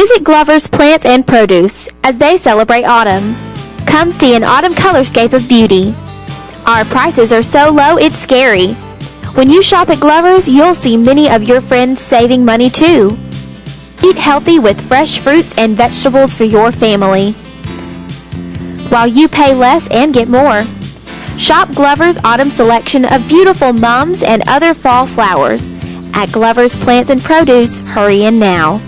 Visit Glover's Plants and Produce as they celebrate autumn. Come see an autumn colorscape of beauty. Our prices are so low it's scary. When you shop at Glover's, you'll see many of your friends saving money too. Eat healthy with fresh fruits and vegetables for your family, while you pay less and get more. Shop Glover's autumn selection of beautiful mums and other fall flowers. At Glover's Plants and Produce, hurry in now.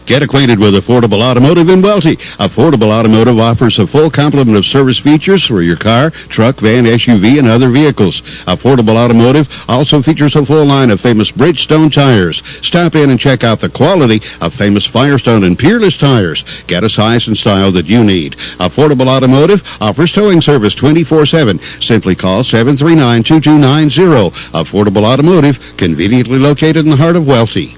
Get acquainted with Affordable Automotive in Welty. Affordable Automotive offers a full complement of service features for your car, truck, van, SUV, and other vehicles. Affordable Automotive also features a full line of famous Bridgestone tires. Stop in and check out the quality of famous Firestone and Peerless tires. Get a size and style that you need. Affordable Automotive offers towing service 24/7. Simply call 739-2290. Affordable Automotive, conveniently located in the heart of Welty.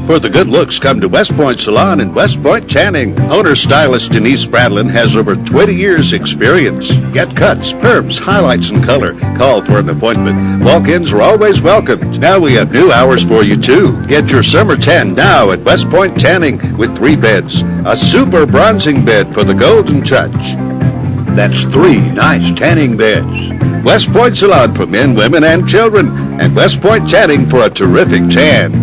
For the good looks, come to West Point Salon in West Point Tanning. Owner-stylist Denise Spradlin has over 20 years' experience. Get cuts, perms, highlights, and color. Call for an appointment. Walk-ins are always welcomed. Now we have new hours for you, too. Get your summer tan now at West Point Tanning with 3 beds. A super bronzing bed for the golden touch. That's 3 nice tanning beds. West Point Salon for men, women, and children. And West Point Tanning for a terrific tan.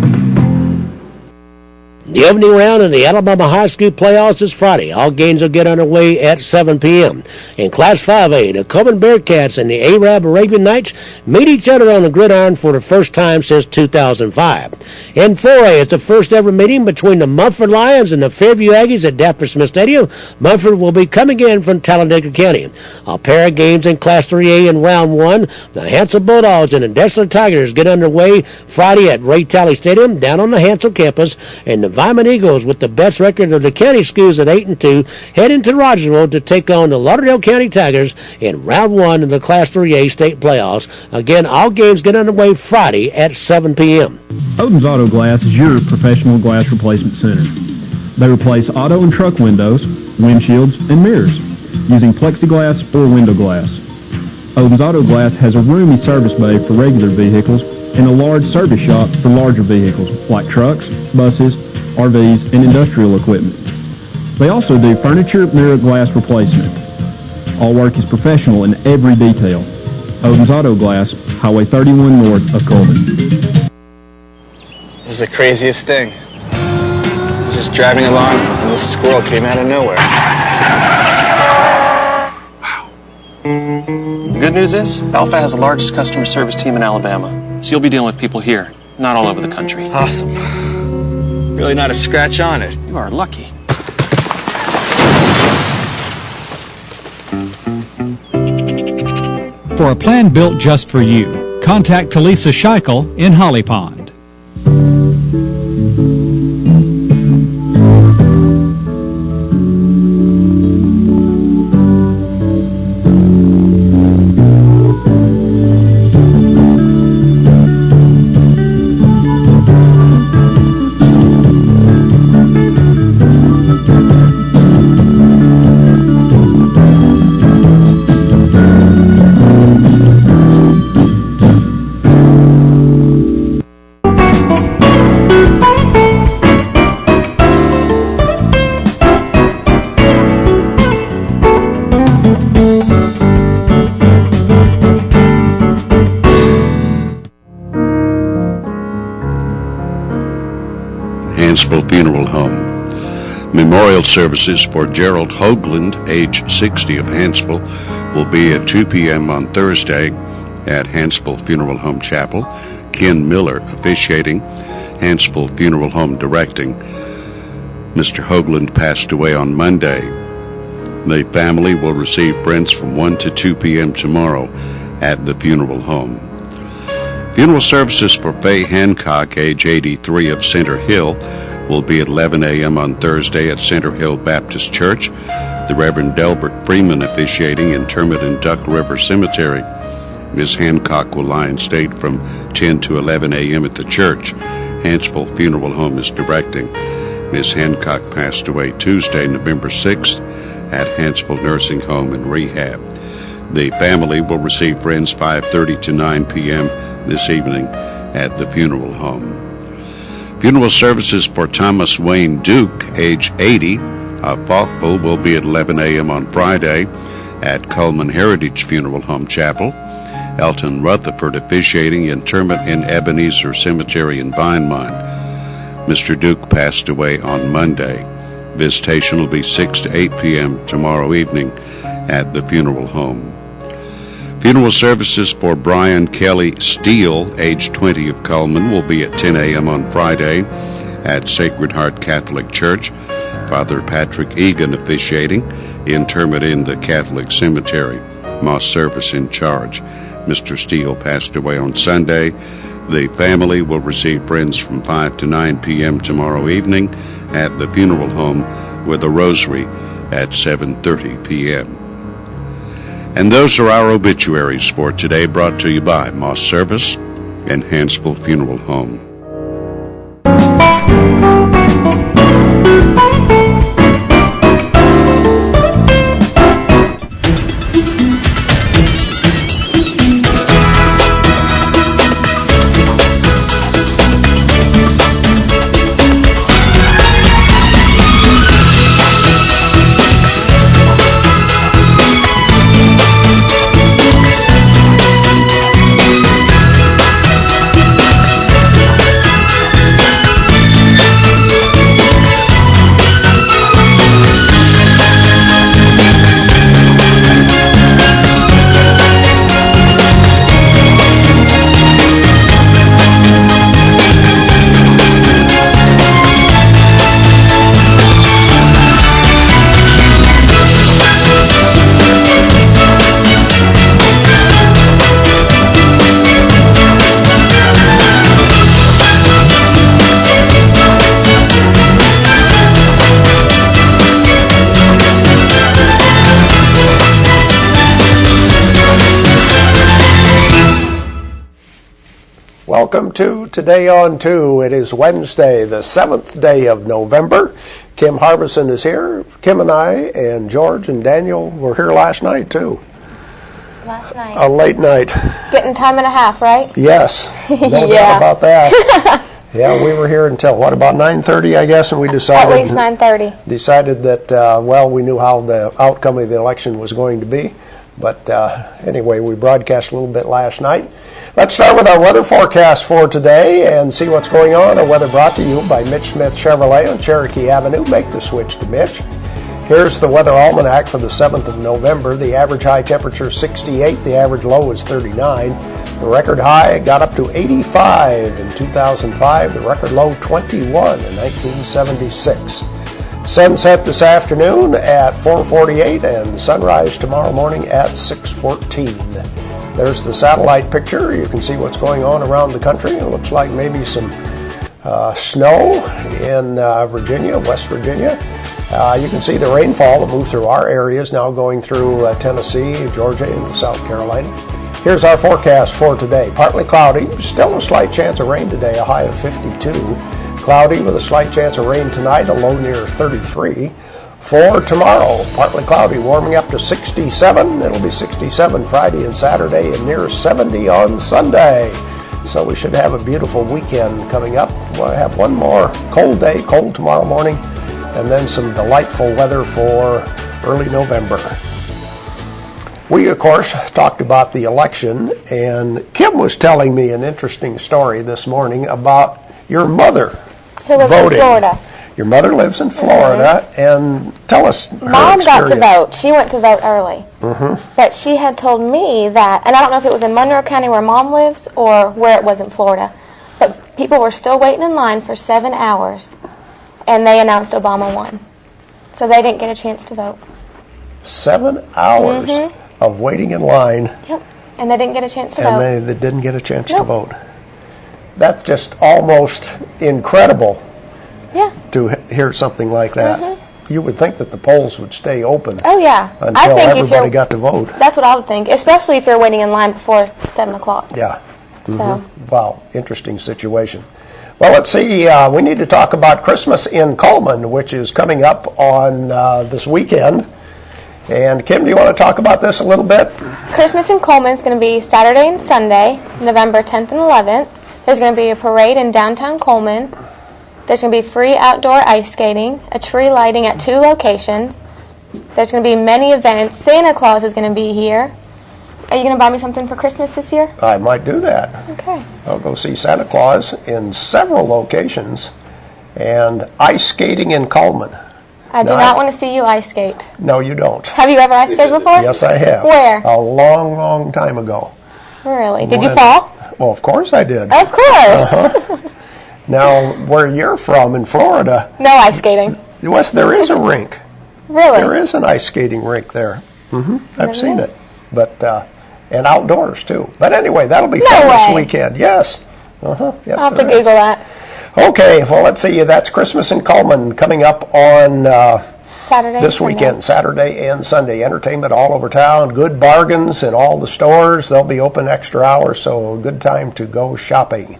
The opening round in the Alabama High School playoffs is Friday. All games will get underway at 7 p.m. In Class 5A, the Coleman Bearcats and the Arab Arabian Knights meet each other on the gridiron for the first time since 2005. In 4A, it's the first ever meeting between the Munford Lions and the Fairview Aggies at Dapper Smith Stadium. Munford will be coming in from Talladega County. A pair of games in Class 3A in Round 1. The Hansel Bulldogs and the Dessler Tigers get underway Friday at Ray Talley Stadium down on the Hansel campus, and the Vyman Eagles, with the best record of the county schools at 8-2, head into Rogersville to take on the Lauderdale County Tigers in Round 1 of the Class 3A state playoffs. Again, all games get underway Friday at 7 p.m. Odin's Auto Glass is your professional glass replacement center. They replace auto and truck windows, windshields, and mirrors using plexiglass or window glass. Odin's Auto Glass has a roomy service bay for regular vehicles and a large service shop for larger vehicles like trucks, buses, RVs, and industrial equipment. They also do furniture mirror glass replacement. All work is professional in every detail. Odin's Auto Glass, Highway 31 north of Colvin. It was the craziest thing. I was just driving along and this squirrel came out of nowhere. Wow. The good news is, Alpha has the largest customer service team in Alabama. So you'll be dealing with people here, not all over the country. Awesome. Really not a scratch on it. You are lucky. For a plan built just for you, contact Talisa Scheichel in Holly Pond. Funeral Home. Memorial services for Gerald Hoagland, age 60, of Hansville, will be at 2 p.m. on Thursday at Hansville Funeral Home Chapel. Ken Miller officiating, Hansville Funeral Home directing. Mr. Hoagland passed away on Monday. The family will receive friends from 1 to 2 p.m. tomorrow at the funeral home. Funeral services for Faye Hancock, age 83, of Center Hill, will be at 11 a.m. on Thursday at Center Hill Baptist Church. The Reverend Delbert Freeman officiating in Termit and Duck River Cemetery. Ms. Hancock will lie in state from 10 to 11 a.m. at the church. Hansville Funeral Home is directing. Ms. Hancock passed away Tuesday, November 6th at Hansville Nursing Home and Rehab. The family will receive friends 5:30 to 9 p.m. this evening at the funeral home. Funeral services for Thomas Wayne Duke, age 80, of Falkville, will be at 11 a.m. on Friday at Coleman Heritage Funeral Home Chapel. Elton Rutherford officiating, interment in Ebenezer Cemetery in Vinemont. Mr. Duke passed away on Monday. Visitation will be 6 to 8 p.m. tomorrow evening at the funeral home. Funeral services for Brian Kelly Steele, age 20, of Coleman, will be at 10 a.m. on Friday at Sacred Heart Catholic Church. Father Patrick Egan officiating, interment in the Catholic Cemetery. Moss service in charge. Mr. Steele passed away on Sunday. The family will receive friends from 5 to 9 p.m. tomorrow evening at the funeral home with a rosary at 7:30 p.m. And those are our obituaries for today, brought to you by Moss Service and Hansville Funeral Home. Welcome to Today on 2. It is Wednesday, the 7th day of November. Kim Harbison is here. Kim and I and George and Daniel were here last night, too. Last night. A late night. Getting time and a half, right? Yes. No doubt about that. Yeah, we were here until, what, about 9:30, I guess, and we decided... At least 9:30. Decided that, well, we knew how the outcome of the election was going to be. But anyway, we broadcast a little bit last night. Let's start with our weather forecast for today and see what's going on. Our weather brought to you by Mitch Smith Chevrolet on Cherokee Avenue. Make the switch to Mitch. Here's the weather almanac for the 7th of November. The average high temperature is 68. The average low is 39. The record high got up to 85 in 2005. The record low 21 in 1976. Sunset this afternoon at 4:48 and sunrise tomorrow morning at 6:14. There's the satellite picture. You can see what's going on around the country. It looks like maybe some snow in Virginia, West Virginia. You can see the rainfall that moved through our areas now going through Tennessee, Georgia, into South Carolina. Here's our forecast for today. Partly cloudy, still a slight chance of rain today, a high of 52. Cloudy with a slight chance of rain tonight, a low near 33. For tomorrow, partly cloudy, warming up to 67. It'll be 67 Friday and Saturday and near 70 on Sunday. So we should have a beautiful weekend coming up. We'll have one more cold day, cold tomorrow morning, and then some delightful weather for early November. We, of course, talked about the election, and Kim was telling me an interesting story this morning about your mother Who lives voting. in Florida. Your mother lives in Florida, and tell us her Mom got to experience. vote. She went to vote early. But she had told me that, and I don't know if it was in Monroe County where Mom lives or where it was in Florida, but people were still waiting in line for 7 hours, and they announced Obama won. So they didn't get a chance to vote. 7 hours of waiting in line. Yep, and they didn't get a chance to vote. And they didn't get a chance to Nope. vote. That's just almost incredible Yeah. to hear something like that. You would think that the polls would stay open Oh, yeah. until everybody got to vote. That's what I would think, especially if you're waiting in line before 7 o'clock. Yeah. So, Wow, interesting situation. Well, let's see. We need to talk about Christmas in Coleman, which is coming up on this weekend. And Kim, do you want to talk about this a little bit? Christmas in Coleman is going to be Saturday and Sunday, November 10th and 11th. There's going to be a parade in downtown Coleman. There's going to be free outdoor ice skating, a tree lighting at 2 locations. There's going to be many events. Santa Claus is going to be here. Are you going to buy me something for Christmas this year? I might do that. Okay. I'll go see Santa Claus in several locations, and ice skating in Coleman. I do not want to see you ice skate. No, you don't. Have you ever ice skated before? Yes, I have. Where? A long, long time ago. Really? Did you fall? Well, of course I did. Of course. Now, where you're from in Florida, No ice skating. yes, there is a rink. Really? There is an ice skating rink there. I've seen it, but and outdoors too. But anyway, that'll be fun this weekend. Yes. Yes, I'll have to there is. Google that. Okay, well, let's see. That's Christmas in Coleman coming up on Saturday. this weekend, Saturday and Sunday. Entertainment all over town. Good bargains in all the stores. They'll be open extra hours, so a good time to go shopping.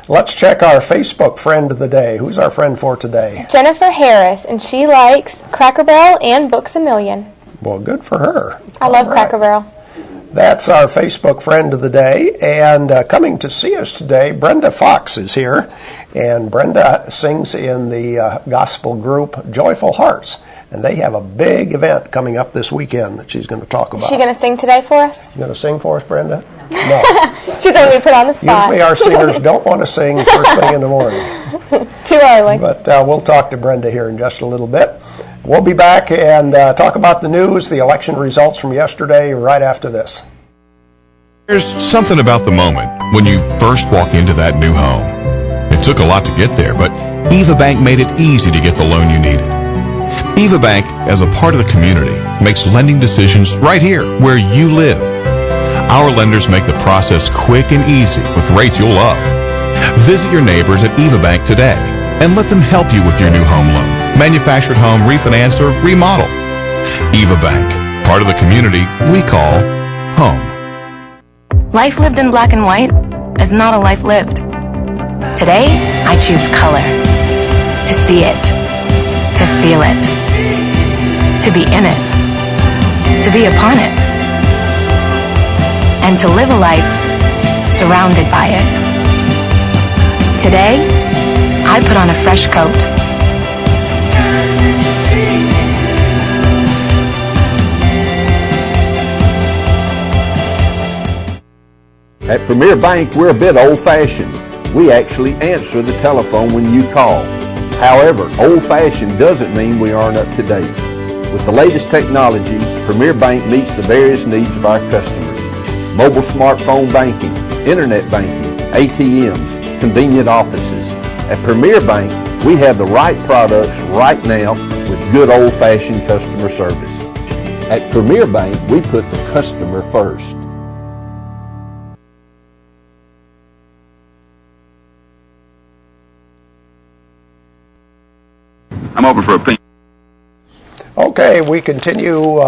Let's check our Facebook friend of the day. Who's our friend for today? Jennifer Harris, and she likes Cracker Barrel and Books A Million. Well, good for her. I love Cracker Barrel. That's our Facebook friend of the day. And coming to see us today, Brenda Fox is here. And Brenda sings in the gospel group Joyful Hearts. And they have a big event coming up this weekend that she's going to talk about. Is she going to sing today for us? You going to sing for us, Brenda? No. She's going to be put on the spot. Usually our singers don't want to sing first thing in the morning. Too early. But we'll talk to Brenda here in just a little bit. We'll be back and talk about the news, the election results from yesterday, right after this. There's something about the moment when you first walk into that new home. It took a lot to get there, but Eva Bank made it easy to get the loan you needed. Eva Bank, as a part of the community, makes lending decisions right here where you live. Our lenders make the process quick and easy with rates you'll love. Visit your neighbors at Eva Bank today and let them help you with your new home loan, manufactured home, refinance, or remodel. Eva Bank, part of the community we call home. Life lived in black and white is not a life lived. Today, I choose color. To see it. To feel it. To be in it. To be upon it. And to live a life surrounded by it. Today, I put on a fresh coat. At Prymmer Bank, we're a bit old-fashioned. We actually answer the telephone when you call. However, old-fashioned doesn't mean we aren't up to date. With the latest technology, Prymmer Bank meets the various needs of our customers. Mobile smartphone banking, internet banking, ATMs, convenient offices. At Prymmer Bank, we have the right products right now with good old-fashioned customer service. At Prymmer Bank, we put the customer first. I'm open for opinion. Okay, we continue.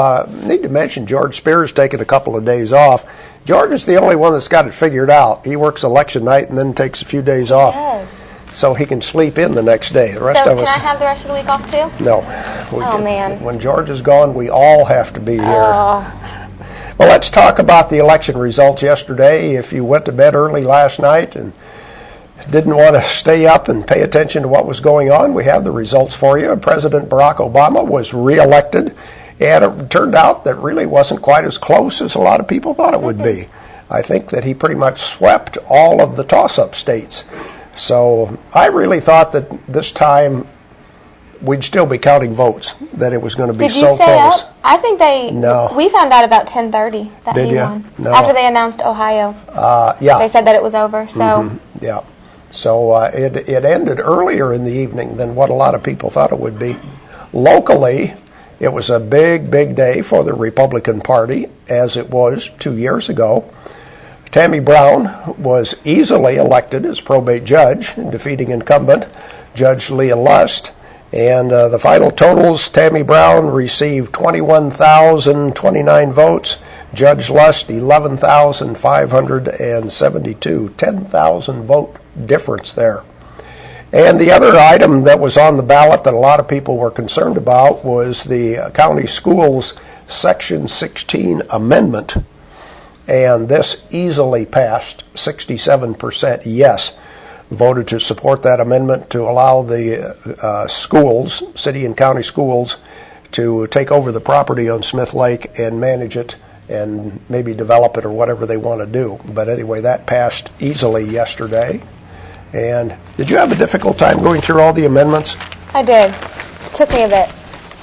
Need to mention George Spears taking a couple of days off. George is the only one that's got it figured out. He works election night and then takes a few days off. Yes. So he can sleep in the next day. The rest of us. Can I have the rest of the week off too? No. Man. When George is gone, we all have to be here. Oh. Well, let's talk about the election results yesterday. If you went to bed early last night and didn't want to stay up and pay attention to what was going on, we have the results for you. President Barack Obama was reelected, and it turned out that really wasn't quite as close as a lot of people thought it would be. I think that he pretty much swept all of the toss-up states. So I really thought that this time we'd still be counting votes, that it was going to be so close. Did you stay up? I think No. We found out about 10:30 that Did he ya? won. No. After they announced Ohio. Yeah. They said that it was over, so. Yeah. So it ended earlier in the evening than what a lot of people thought it would be. Locally, it was a big, big day for the Republican Party, as it was 2 years ago. Tammy Brown was easily elected as probate judge, defeating incumbent Judge Leah Lust. And the final totals, Tammy Brown received 21,029 votes. Judge Lust, 11,572. 10,000 vote difference there. And the other item that was on the ballot that a lot of people were concerned about was the county schools Section 16 amendment. And this easily passed, 67% yes. voted to support that amendment to allow the schools, city and county schools, to take over the property on Smith Lake and manage it and maybe develop it or whatever they want to do. But anyway, that passed easily yesterday. And did you have a difficult time going through all the amendments? I did. It took me a bit.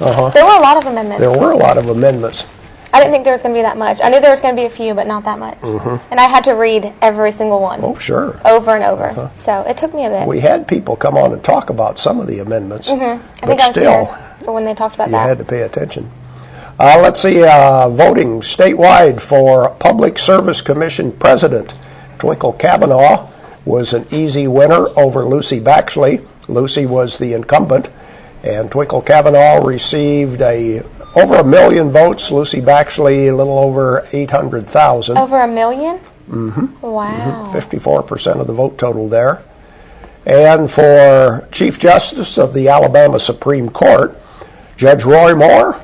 Uh-huh. There were a lot of amendments. There were a lot of amendments. I didn't think there was going to be that much. I knew there was going to be a few, but not that much. Mm-hmm. And I had to read every single one. Oh, sure. Over and over. So it took me a bit. We had people come on and talk about some of the amendments. I but think I was still, here for when they talked about you that. had to pay attention. Let's see, voting statewide for Public Service Commission President. Twinkle Kavanaugh was an easy winner over Lucy Baxley. Lucy was the incumbent, and Twinkle Kavanaugh received over 1 million votes. Lucy Baxley a little over 800,000. Over 1 million? Mm-hmm. Wow. 54% of the vote total there. And for Chief Justice of the Alabama Supreme Court, Judge Roy Moore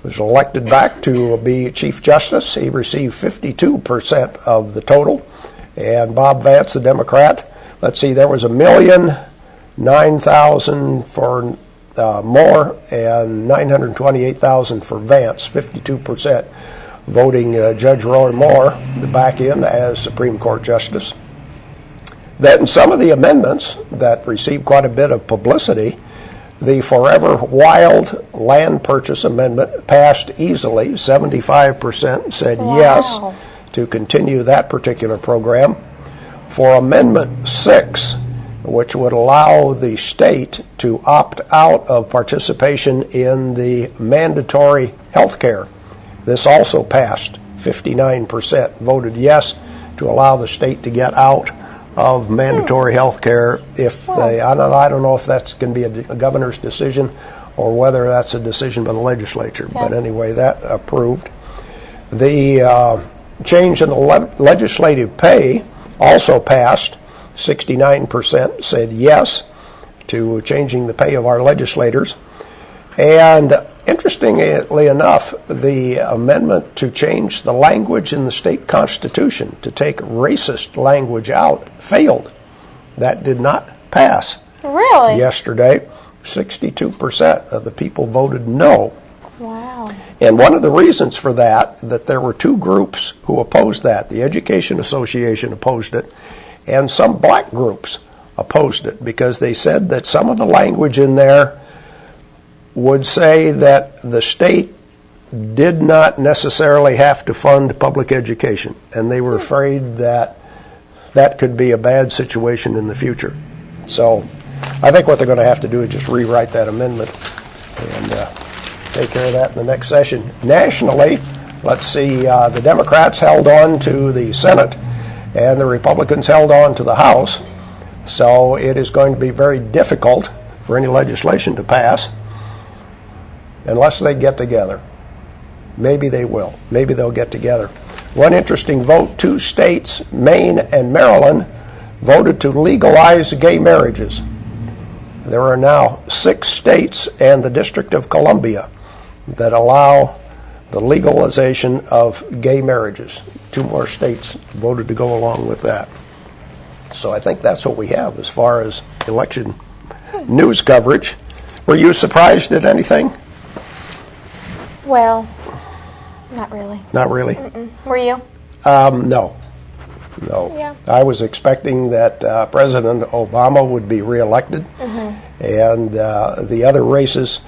was elected back to be Chief Justice. He received 52% of the total. And Bob Vance, the Democrat, let's see, there was 1,009,000 for Moore and 928,000 for Vance, 52% voting Judge Roy Moore back in as Supreme Court Justice. Then some of the amendments that received quite a bit of publicity, the Forever Wild Land Purchase Amendment passed easily. 75% said yes to continue that particular program. For Amendment 6, which would allow the state to opt out of participation in the mandatory health care, this also passed. 59% voted yes to allow the state to get out of mandatory health care. If they, I don't know if that's going to be a governor's decision or whether that's a decision by the legislature. Yeah. But anyway, that approved. The change in the legislative pay also passed. 69% said yes to changing the pay of our legislators. And interestingly enough, the amendment to change the language in the state constitution to take racist language out failed. That did not pass. Really? Yesterday, 62% of the people voted no. Wow. And one of the reasons for that there were two groups who opposed that. The Education Association opposed it, and some black groups opposed it because they said that some of the language in there would say that the state did not necessarily have to fund public education, and they were afraid that that could be a bad situation in the future. So I think what they're going to have to do is just rewrite that amendment and take care of that in the next session. Nationally, let's see, the Democrats held on to the Senate and the Republicans held on to the House, so it is going to be very difficult for any legislation to pass unless they get together. Maybe they will. Maybe they'll get together. One interesting vote, 2 states, Maine and Maryland, voted to legalize gay marriages. There are now 6 states and the District of Columbia that allow the legalization of gay marriages. 2 more states voted to go along with that. So I think that's what we have as far as election news coverage. Were you surprised at anything? Well, not really. Not really? Mm-mm. Were you? No. Yeah. I was expecting that President Obama would be reelected, and the other races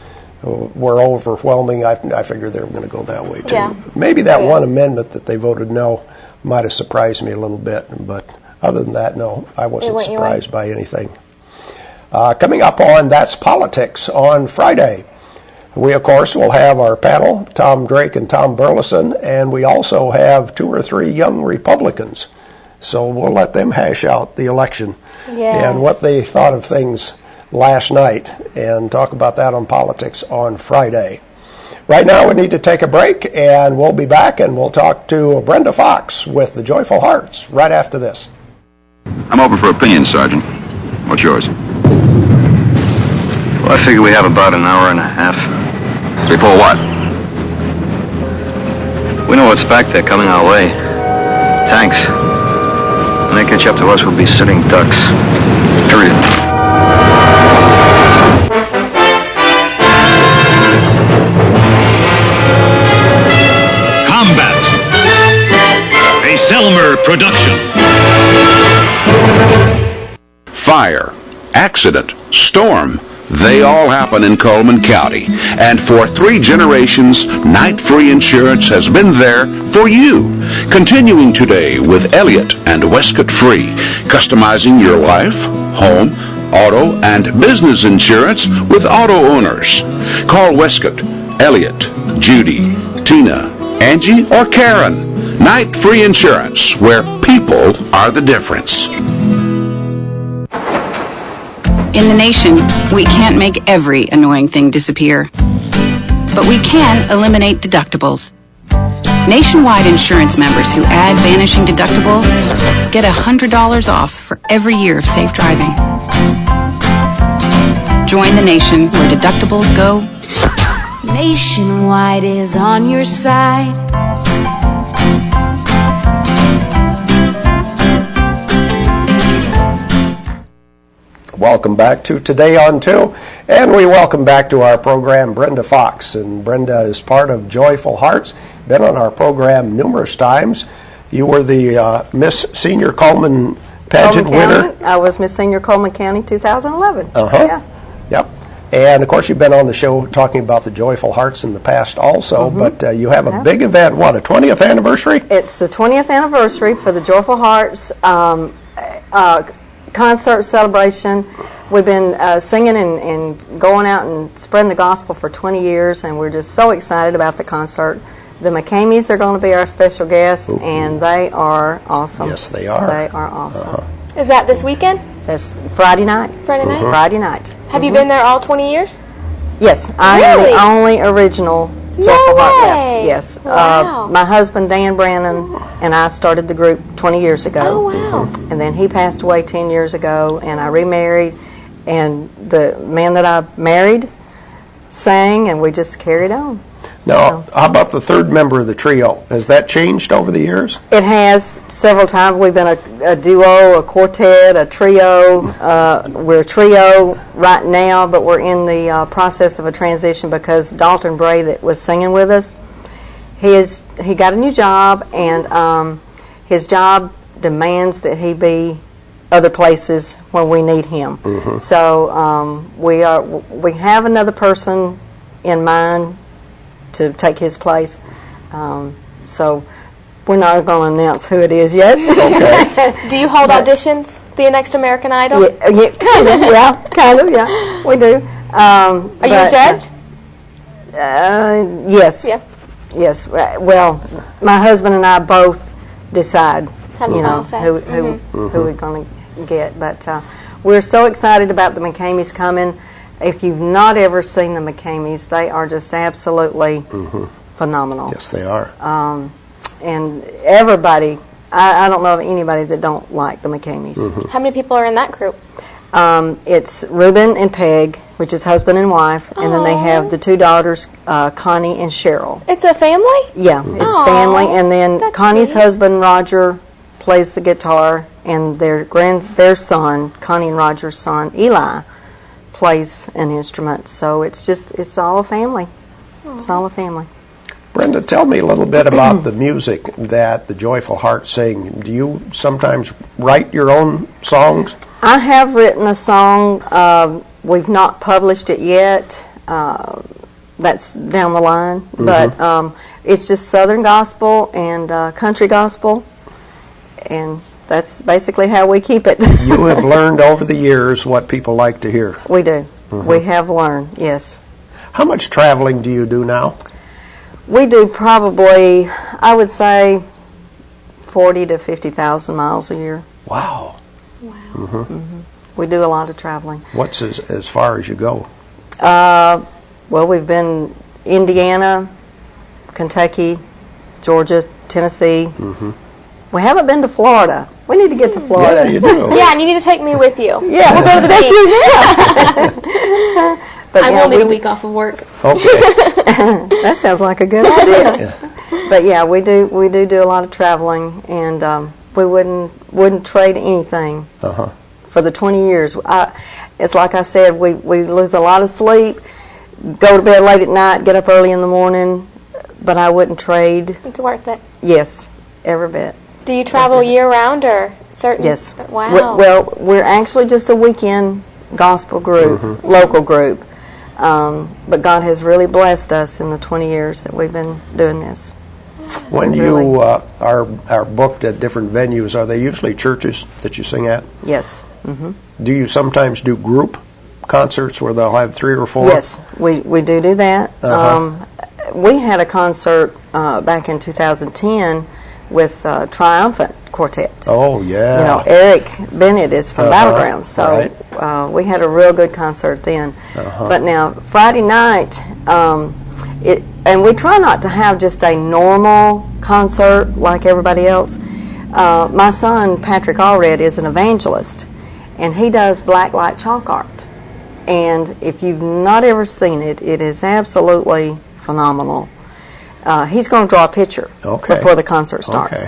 were overwhelming. I figured they were going to go that way, too. Yeah. Maybe that one amendment that they voted no might have surprised me a little bit, but other than that, no, I wasn't surprised by anything. Coming up on That's Politics on Friday, we, of course, will have our panel, Tom Drake and Tom Burleson, and we also have 2 or 3 young Republicans. So we'll let them hash out the election and what they thought of things last night and talk about that on Politics on Friday. Right now we need to take a break, and we'll be back, and we'll talk to Brenda Fox with the Joyful Hearts right after this. I'm open for opinion, Sergeant. What's yours? Well, I figure we have about an hour and a half. Before what? We know what's back there coming our way. Tanks. And they can catch up to us, we'll be sitting ducks. Period. Combat. A Selmer production. Fire, accident, storm, they all happen in Coleman County. And for 3 generations, Night Free Insurance has been there for you. Continuing today with Elliott and Westcott Free, customizing your life, home, auto, and business insurance with auto owners. Call Westcott, Elliott, Judy, Tina, Angie, or Karen. Night Free Insurance, where people are the difference. In the nation, we can't make every annoying thing disappear, but we can eliminate deductibles. Nationwide insurance members who add Vanishing Deductible get $100 off for every year of safe driving. Join the nation where deductibles go. Nationwide is on your side. Welcome back to Today on 2, and we welcome back to our program Brenda Fox. And Brenda is part of Joyful Hearts, been on our program numerous times. You were the Miss Senior Coleman pageant winner. I was Miss Senior Coleman County 2011. Yeah. Yep. And of course, you've been on the show talking about the Joyful Hearts in the past also, but you have a big event, what, a 20th anniversary? It's the 20th anniversary for the Joyful Hearts concert celebration. We've been singing and going out and spreading the gospel for 20 years, and we're just so excited about the concert. The McCameys are going to be our special guests, and they are awesome. Yes, they are. They are awesome. Is that this weekend? That's Friday night. Friday night? Friday night. Have you been there all 20 years? Yes, I am the only original Joyful Heart left. Yes. Wow. My husband, Dan Brannon, and I started the group 20 years ago. Oh, wow. And then he passed away 10 years ago, and I remarried, and the man that I married sang, and we just carried on. Now, how about the third member of the trio? Has that changed over the years? It has several times. We've been a duo, a quartet, a trio. We're a trio right now, but we're in the process of a transition because Dalton Bray, that was singing with us, he got a new job, and his job demands that he be other places when we need him. So we have another person in mind to take his place. So we're not going to announce who it is yet. Okay. Do you hold auditions? The Next American Idol? Yeah, kind of, yeah. We do. Are you a judge? Yes. Yeah. Yes. Well, my husband and I both decide, who we're going to get. But we're so excited about the McCameys coming. If you've not ever seen the McCameys, they are just absolutely phenomenal. Yes, they are. And everybody, I don't know of anybody that don't like the McCameys. How many people are in that group? It's Reuben and Peg, which is husband and wife, and then they have the 2 daughters, Connie and Cheryl. It's a family? Yeah, it's family. And then Connie's husband, Roger, plays the guitar, and their son, Connie and Roger's son, Eli, plays an instrument. So it's all a family. It's all a family. Brenda, tell me a little bit about the music that the Joyful Heart sing. Do you sometimes write your own songs? I have written a song. We've not published it yet. That's down the line. But it's just Southern gospel and country gospel. And that's basically how we keep it. You have learned over the years what people like to hear. We do. We have learned, yes. How much traveling do you do now? We do probably, I would say, 40 to 50,000 miles a year. Wow. We do a lot of traveling. What's as far as you go? Well, we've been Indiana, Kentucky, Georgia, Tennessee. We haven't been to Florida. We need to get to Florida. Yeah, you do. Yeah, and you need to take me with you. Yeah, we'll go to the beach. But I will need a week off of work. Okay. That sounds like a good idea. But yeah, we do a lot of traveling, and We wouldn't trade anything for the 20 years. It's like I said, we lose a lot of sleep, go to bed late at night, get up early in the morning, but I wouldn't trade. It's worth it. Yes, every bit. Do you travel year-round or certain? Yes. Wow. Well, we're actually just a weekend gospel group, local group. But God has really blessed us in the 20 years that we've been doing this. When you are booked at different venues, are they usually churches that you sing at? Yes. Do you sometimes do group concerts where they'll have 3 or 4? Yes, we do that. We had a concert back in 2010 with Triumphant Quartet. Oh, yeah. You know, Eric Bennett is from Battleground, so we had a real good concert then. But now, Friday night, and we try not to have just a normal concert like everybody else. My son, Patrick Allred, is an evangelist, and he does black light chalk art. And if you've not ever seen it, it is absolutely phenomenal. He's going to draw a picture before the concert starts.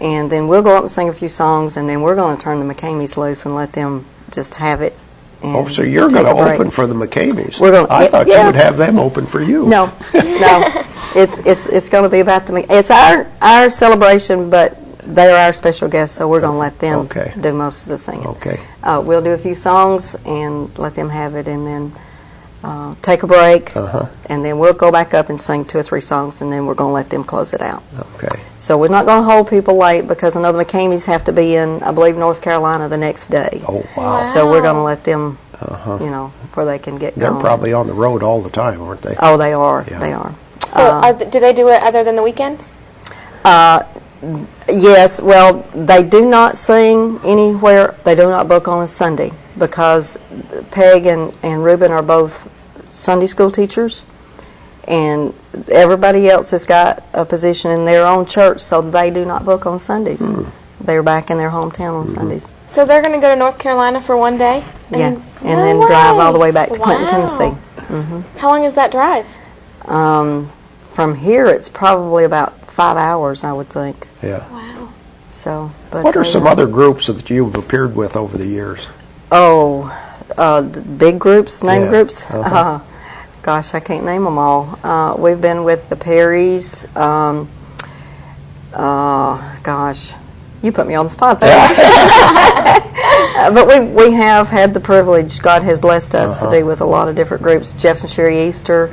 And then we'll go up and sing a few songs, and then we're going to turn the McCameys loose and let them just have it. Oh, so you're going to open for the McCameys? I thought you would have them open for you. No. It's going to be about the. It's our celebration, but they're our special guests, so we're going to let them do most of the singing. We'll do a few songs and let them have it, and then take a break, and then we'll go back up and sing 2 or 3 songs, and then we're going to let them close it out. So we're not going to hold people late because I know the McCameys have to be in, I believe, North Carolina the next day. Oh, wow. So we're going to let them, you know, where they can get They're going. probably on the road all the time, aren't they? Oh, they are. Yeah. They are. So do they do it other than the weekends? Yes. Well, they do not sing anywhere. They do not book on a Sunday because Peg and Reuben are both Sunday school teachers, and everybody else has got a position in their own church, so they do not book on Sundays. They're back in their hometown on Sundays. So they're going to go to North Carolina for one day? And then drive all the way back to Clinton, Tennessee. How long is that drive? From here, it's probably about 5 hours, I would think. Yeah. Wow. So, but what are some other groups that you've appeared with over the years? Oh, big groups, name groups? Gosh, I can't name them all. We've been with the Perrys. Gosh, you put me on the spot there. But we have had the privilege, God has blessed us to be with a lot of different groups. Jeff and Sherry Easter,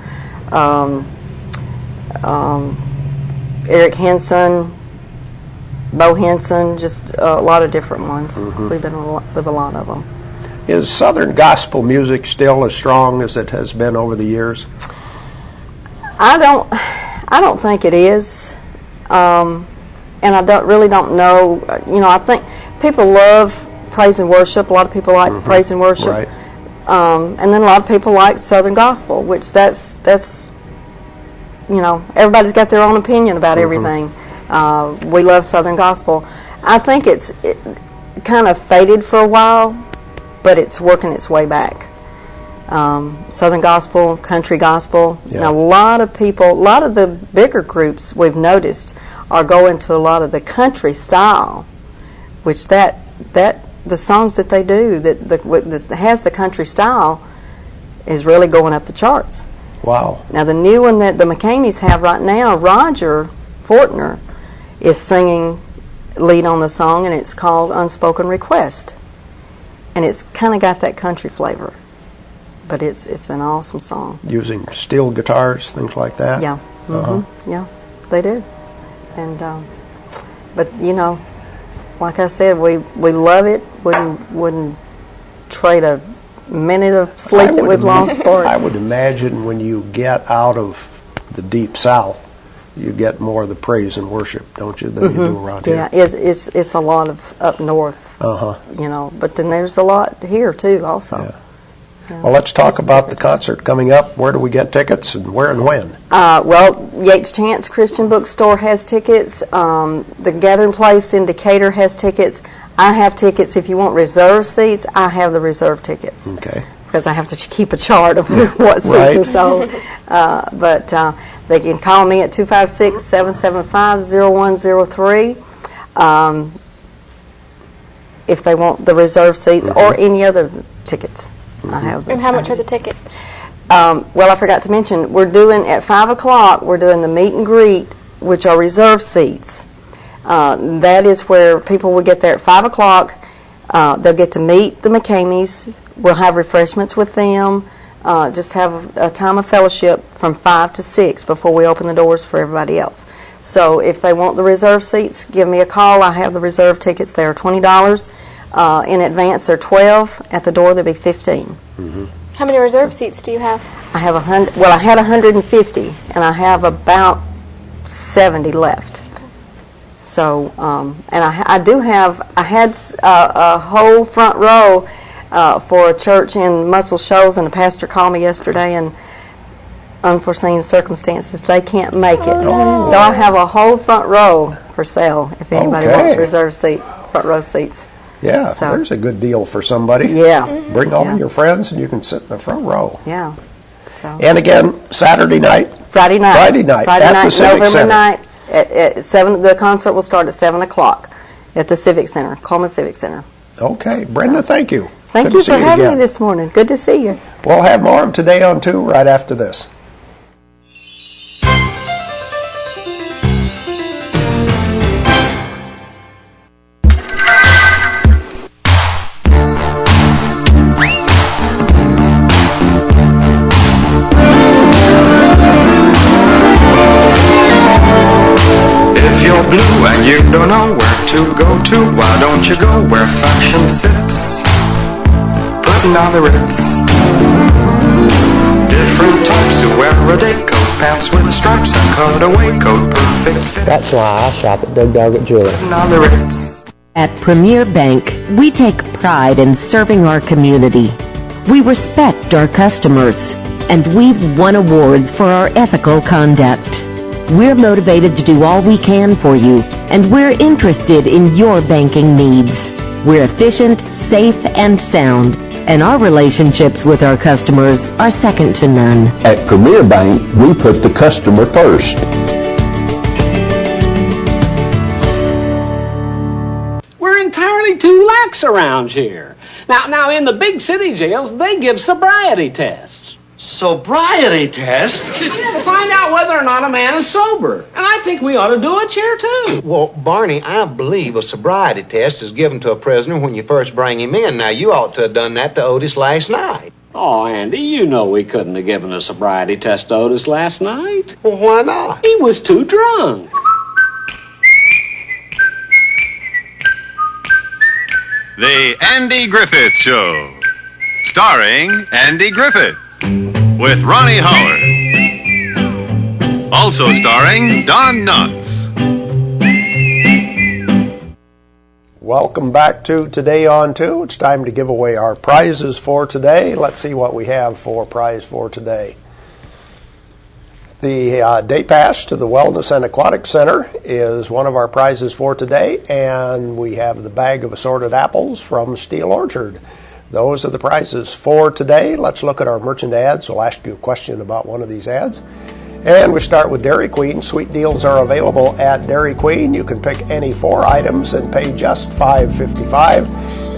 Eric Henson, Bo Henson, just a lot of different ones. We've been with a lot of them. Is Southern gospel music still as strong as it has been over the years? I don't think it is, and I really don't know. You know, I think people love praise and worship. A lot of people like praise and worship, and then a lot of people like Southern gospel, which that's you know, everybody's got their own opinion about everything. We love Southern gospel. I think it kind of faded for a while, but it's working its way back. Southern gospel, country gospel. Now, a lot of people, a lot of the bigger groups we've noticed are going to a lot of the country style, which that the songs that they do that has the country style is really going up the charts. Wow. Now, the new one that the McCameys have right now, Roger Fortner, is singing lead on the song, and it's called Unspoken Request. And it's kind of got that country flavor, but it's an awesome song. Using steel guitars, things like that? Yeah. Yeah, they do. And but you know, like I said, we love it. Wouldn't trade a minute of sleep that we've lost for it. I would imagine when you get out of the deep south, you get more of the praise and worship, don't you, than you do around here? Yeah, it's a lot of up north, you know, but then there's a lot here too also. Yeah. Well, let's talk about the concert coming up. Where do we get tickets, and where and when? Well, Yates Chance Christian Bookstore has tickets. The Gathering Place in Decatur has tickets. I have tickets. If you want reserve seats, I have the reserve tickets. Okay. Because I have to keep a chart of what seats are sold. But they can call me at 256-775-0103. if they want the reserved seats or any other tickets. I have. And how much are the tickets? Well, I forgot to mention, we're doing at 5 o'clock, we're doing the meet and greet, which are reserved seats. That is where people will get there at 5 o'clock. They'll get to meet the McCameys. We'll have refreshments with them. Just have a time of fellowship from 5 to 6 before we open the doors for everybody else. So if they want the reserved seats, give me a call. I have the reserved tickets. They are $20. In advance, they're $12. At the door, they'll be $15. How many reserved seats do you have? I have 100. Well, I had 150, and I have about 70 left. So, and I do have. I had a whole front row for a church in Muscle Shoals, and the pastor called me yesterday, and unforeseen circumstances, they can't make it. So I have a whole front row for sale if anybody wants reserved front row seats. Yeah, so there's a good deal for somebody. Yeah. Bring all your friends and you can sit in the front row. Yeah. So. And again, Saturday night? Friday night. Friday night at the Civic Center. November 9th at 7. The concert will start at 7 o'clock at the Civic Center, Coleman Civic Center. Okay. Brenda, thank you. Thank you for having me this morning. Good to see you. We'll have more of Today on 2 right after this. Blue and you don't know where to go to, why don't you go where fashion sits, putting on the Ritz. Different types who wear a day coat, pants with stripes and cutaway coat, perfect fit. That's why I shop at Doug Doggett Jewelry. Putting on the Ritz. At Prymmer Bank, we take pride in serving our community. We respect our customers, and we've won awards for our ethical conduct. We're motivated to do all we can for you, and we're interested in your banking needs. We're efficient, safe, and sound, and our relationships with our customers are second to none. At Prymmer Bank, we put the customer first. We're entirely too lax around here. Now in the big city jails, they give sobriety tests. Sobriety test? Yeah, to find out whether or not a man is sober. And I think we ought to do it here, too. Well, Barney, I believe a sobriety test is given to a prisoner when you first bring him in. Now, you ought to have done that to Otis last night. Oh, Andy, you know we couldn't have given a sobriety test to Otis last night. Well, why not? He was too drunk. The Andy Griffith Show, starring Andy Griffith, with Ronnie Howard. Also starring Don Knotts. Welcome back to Today on 2. It's time to give away our prizes for today. Let's see what we have for prize for today. The day pass to the Wellness and Aquatic Center is one of our prizes for today, and we have the bag of assorted apples from Steel Orchard. Those are the prizes for today. Let's look at our merchant ads. We'll ask you a question about one of these ads. And we start with Dairy Queen. Sweet deals are available at Dairy Queen. You can pick any 4 items and pay just $5.55.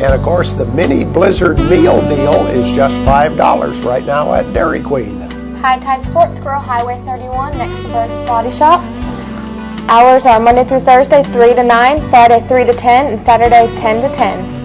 And of course, the mini Blizzard meal deal is just $5 right now at Dairy Queen. High Tide Sports Grill, Highway 31, next to Burgess Body Shop. Hours are Monday through Thursday, 3 to 9, Friday 3 to 10, and Saturday 10 to 10.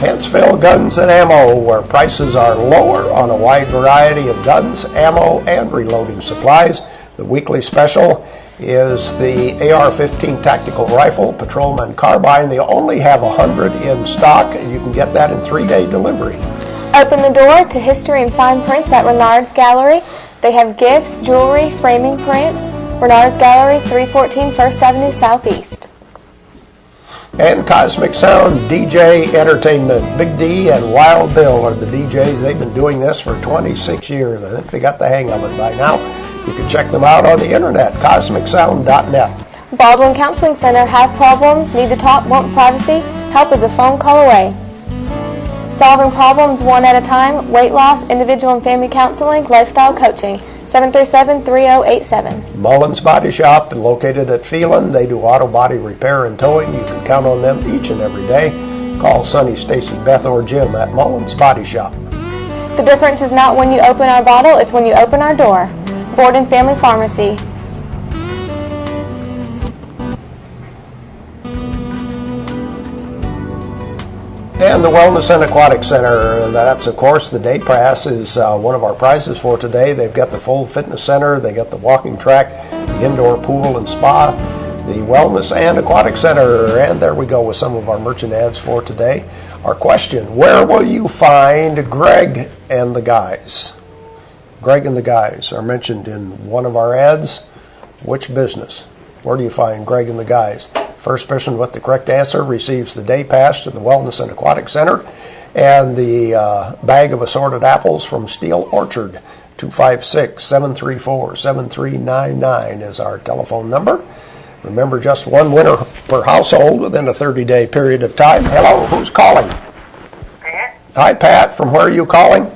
Huntsville Guns and Ammo, where prices are lower on a wide variety of guns, ammo, and reloading supplies. The weekly special is the AR-15 Tactical Rifle, Patrolman Carbine. They only have 100 in stock, and you can get that in 3-day delivery. Open the door to history and fine prints at Renard's Gallery. They have gifts, jewelry, framing prints. Renard's Gallery, 314 First Avenue Southeast. And Cosmic Sound DJ Entertainment. Big D and Wild Bill are the DJs. They've been doing this for 26 years. I think they got the hang of it by now. You can check them out on the internet, cosmicsound.net. Baldwin Counseling Center. Have problems? Need to talk? Want privacy? Help is a phone call away. Solving problems one at a time. Weight loss, individual and family counseling, lifestyle coaching. 737-3087. Mullins Body Shop, located at Phelan. They do auto body repair and towing. You can count on them each and every day. Call Sonny, Stacy, Beth, or Jim at Mullins Body Shop. The difference is not when you open our bottle, it's when you open our door. Borden Family Pharmacy. And the Wellness and Aquatic Center, that's of course the day pass is one of our prizes for today. They've got the full fitness center, they got the walking track, the indoor pool and spa, the Wellness and Aquatic Center, and there we go with some of our merchant ads for today. Our question, where will you find Greg and the guys? Greg and the guys are mentioned in one of our ads. Which business? Where do you find Greg and the guys? First person with the correct answer receives the day pass to the Wellness and Aquatic Center and the bag of assorted apples from Steel Orchard. 256-734-7399 is our telephone number. Remember, just one winner per household within a 30-day period of time. Hello, who's calling? Pat. Hi, Pat. From where are you calling?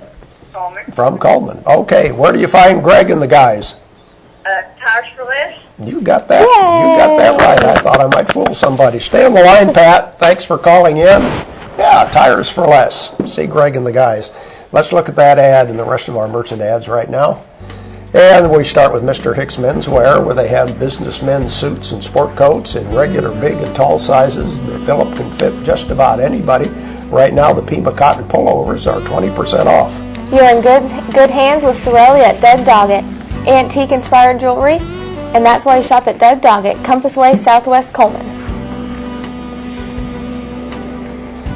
Coleman. From Coleman. Okay, where do you find Greg and the guys? Tires for Less. You got that. Yay. You got that right. I thought I might fool somebody. Stay on the line, Pat. Thanks for calling in. Yeah, Tires for Less. See Greg and the guys. Let's look at that ad and the rest of our merchant ads right now. And we start with Mr. Hicks Menswear, where they have businessmen suits and sport coats in regular, big, and tall sizes. Philip can fit just about anybody. Right now, the Pima cotton pullovers are 20% off. You're in good hands with Sorelli at Doug Doggett. Antique-inspired jewelry, and that's why you shop at Doug Doggett, Compass Way, Southwest Coleman.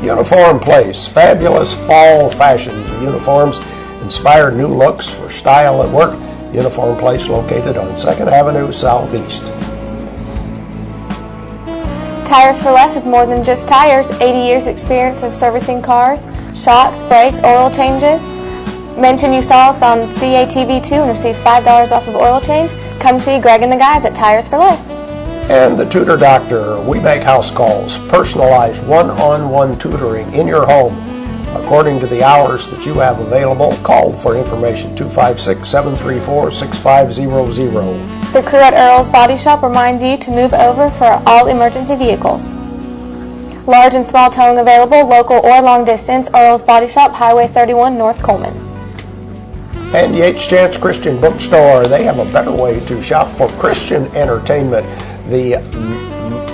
Uniform Place, fabulous fall fashions. Uniforms inspire new looks for style at work. Uniform Place located on 2nd Avenue Southeast. Tires for Less is more than just tires. 80 years experience of servicing cars, shocks, brakes, oil changes. Mention you saw us on CATV2 and receive $5 off of oil change. Come see Greg and the guys at Tires for Less. And the Tutor Doctor. We make house calls, personalized one-on-one tutoring in your home. According to the hours that you have available, call for information, 256-734-6500. The crew at Earl's Body Shop reminds you to move over for all emergency vehicles. Large and small towing available, local or long distance, Earl's Body Shop, Highway 31, North Coleman. And Yates Chance Christian Bookstore, they have a better way to shop for Christian entertainment. The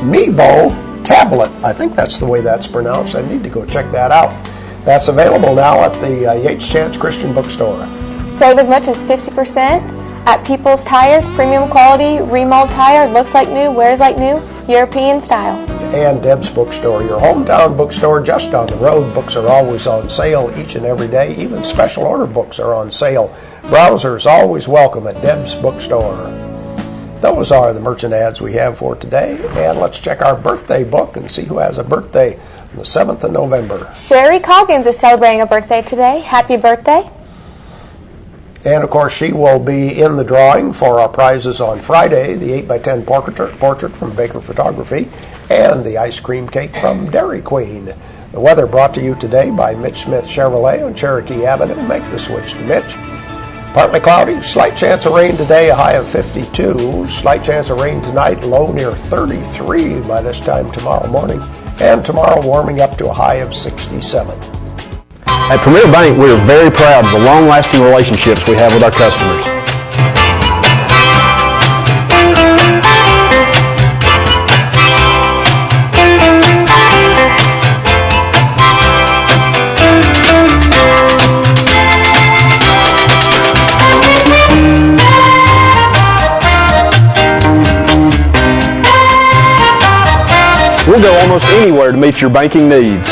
Meebo tablet, I think that's the way that's pronounced. I need to go check that out. That's available now at the Yates Chance Christian Bookstore. Save as much as 50% at People's Tires, premium quality, remold tire, looks like new, wears like new, European style. And Deb's Bookstore, your hometown bookstore just down the road. Books are always on sale each and every day. Even special order books are on sale. Browsers always welcome at Deb's Bookstore. Those are the merchant ads we have for today. And let's check our birthday book and see who has a birthday on the 7th of November. Sherry Coggins is celebrating a birthday today. Happy birthday. And, of course, she will be in the drawing for our prizes on Friday, the 8x10 portrait from Baker Photography and the ice cream cake from Dairy Queen. The weather brought to you today by Mitch Smith Chevrolet on Cherokee Avenue. Make the switch to Mitch. Partly cloudy, slight chance of rain today, a high of 52. Slight chance of rain tonight, low near 33 by this time tomorrow morning. And tomorrow warming up to a high of 67. At Prymmer Bank, we are very proud of the long-lasting relationships we have with our customers. We'll go almost anywhere to meet your banking needs.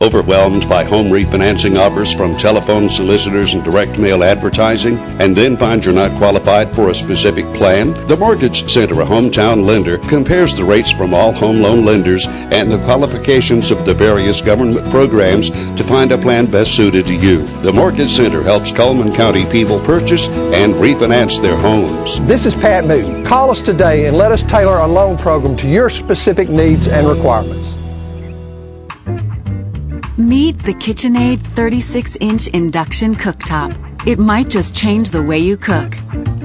Overwhelmed by home refinancing offers from telephone solicitors and direct mail advertising, and then find you're not qualified for a specific plan? The Mortgage Center, a hometown lender, compares the rates from all home loan lenders and the qualifications of the various government programs to find a plan best suited to you. The Mortgage Center helps Cullman County people purchase and refinance their homes. This is Pat Newton. Call us today and let us tailor a loan program to your specific needs and requirements. Meet the KitchenAid 36-inch induction cooktop. It might just change the way you cook.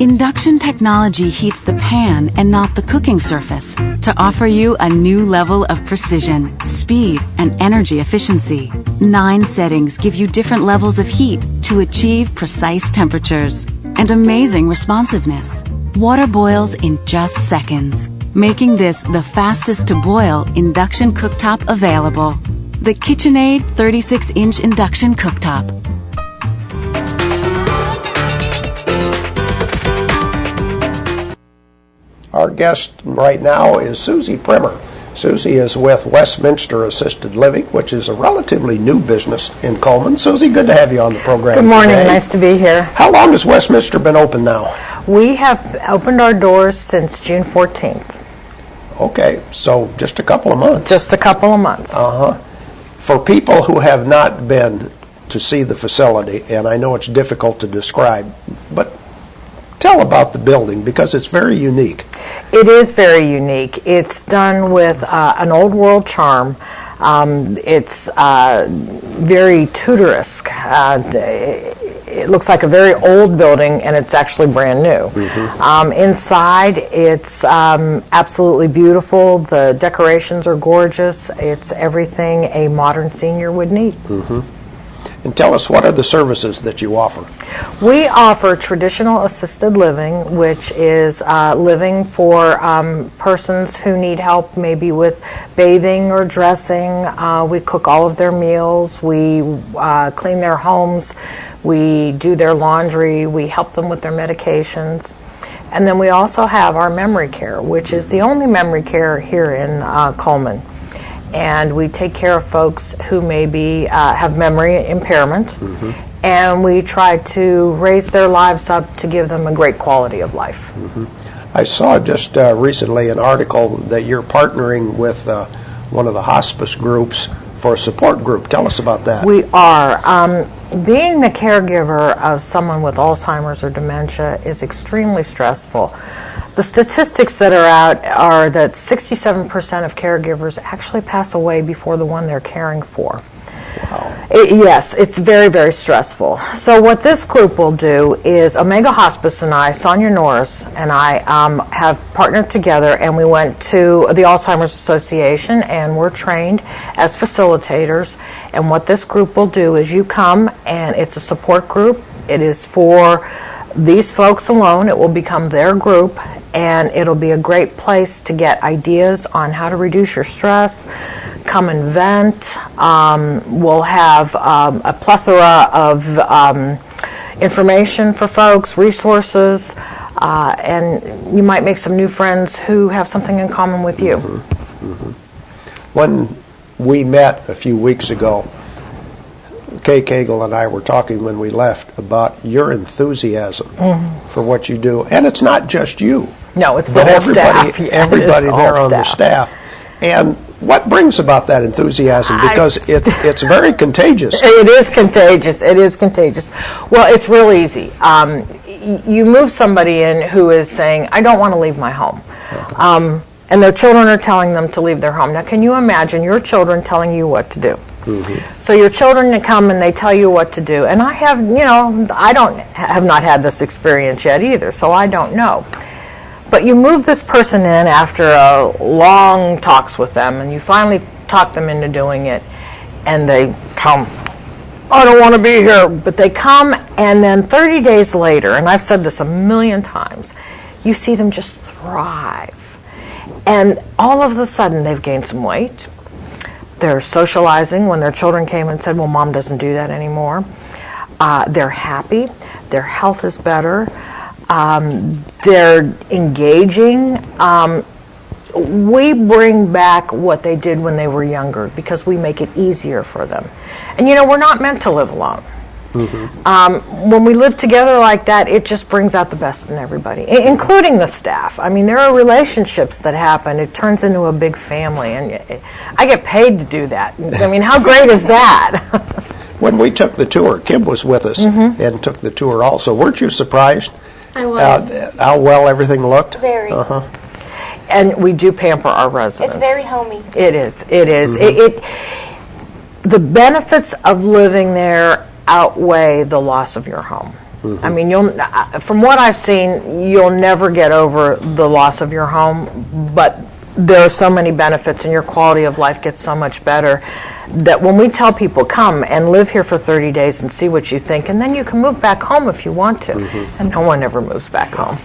Induction technology heats the pan and not the cooking surface to offer you a new level of precision, speed, and energy efficiency. 9 settings give you different levels of heat to achieve precise temperatures and amazing responsiveness. Water boils in just seconds, making this the fastest to boil induction cooktop available. The KitchenAid 36-inch induction cooktop. Our guest right now is Suzy Prymmer. Suzy is with Westminster Assisted Living, which is a relatively new business in Coleman. Suzy, good to have you on the program. Good morning. Today. Nice to be here. How long has Westminster been open now? We have opened our doors since June 14th. Okay, so just a couple of months. Just a couple of months. For people who have not been to see the facility, and I know it's difficult to describe, but tell about the building because it's very unique. It is very unique. It's done with an old world charm. It's very Tudoresque. It looks like a very old building, and it's actually brand new. Inside, it's absolutely beautiful. The decorations are gorgeous. It's everything a modern senior would need. And tell us, what are the services that you offer? We offer traditional assisted living, which is living for persons who need help maybe with bathing or dressing. We cook all of their meals. We clean their homes. We do their laundry. We help them with their medications. And then we also have our memory care, which is the only memory care here in Coleman. And we take care of folks who maybe have memory impairment, and we try to raise their lives up to give them a great quality of life. I saw just recently an article that you're partnering with one of the hospice groups for a support group. Tell us about that. We are. Being the caregiver of someone with Alzheimer's or dementia is extremely stressful. The statistics that are out are that 67% of caregivers actually pass away before the one they're caring for. Wow. Yes, it's very, very stressful. So what this group will do is Omega Hospice and I, Sonia Norris and I, have partnered together, and we went to the Alzheimer's Association and we're trained as facilitators. And what this group will do is you come, and it's a support group. It is for these folks alone. It will become their group, and it'll be a great place to get ideas on how to reduce your stress. Come and vent. We'll have a plethora of information for folks, resources, and you might make some new friends who have something in common with you. When we met a few weeks ago, Kay Cagle and I were talking when we left about your enthusiasm for what you do. And it's not just you. No, it's the whole staff. Everybody there on the staff. And what brings about that enthusiasm? Because it's very contagious. It is contagious. It is contagious. Well, it's real easy. You move somebody in who is saying, I don't want to leave my home. And their children are telling them to leave their home. Now, can you imagine your children telling you what to do? So your children come and they tell you what to do. And I have, I have not had this experience yet either, so I don't know. But you move this person in after long talks with them, and you finally talk them into doing it, and they come, I don't want to be here. But they come, and then 30 days later, and I've said this a million times, you see them just thrive. And all of a sudden, they've gained some weight. They're socializing. When their children came and said, well, Mom doesn't do that anymore. They're happy. Their health is better. They're engaging. We bring back what they did when they were younger because we make it easier for them. And we're not meant to live alone. When we live together like that, it just brings out the best in everybody, including the staff. I mean, there are relationships that happen. It turns into a big family, and I get paid to do that. I mean, how great is that? When we took the tour, Kim was with us and took the tour also. Weren't you surprised? I was. How well everything looked? Very. And we do pamper our residents. It's very homey. It is. It is. The benefits of living there outweigh the loss of your home. I mean, from what I've seen, you'll never get over the loss of your home, but there are so many benefits and your quality of life gets so much better that when we tell people, come and live here for 30 days and see what you think, and then you can move back home if you want to. And no one ever moves back home.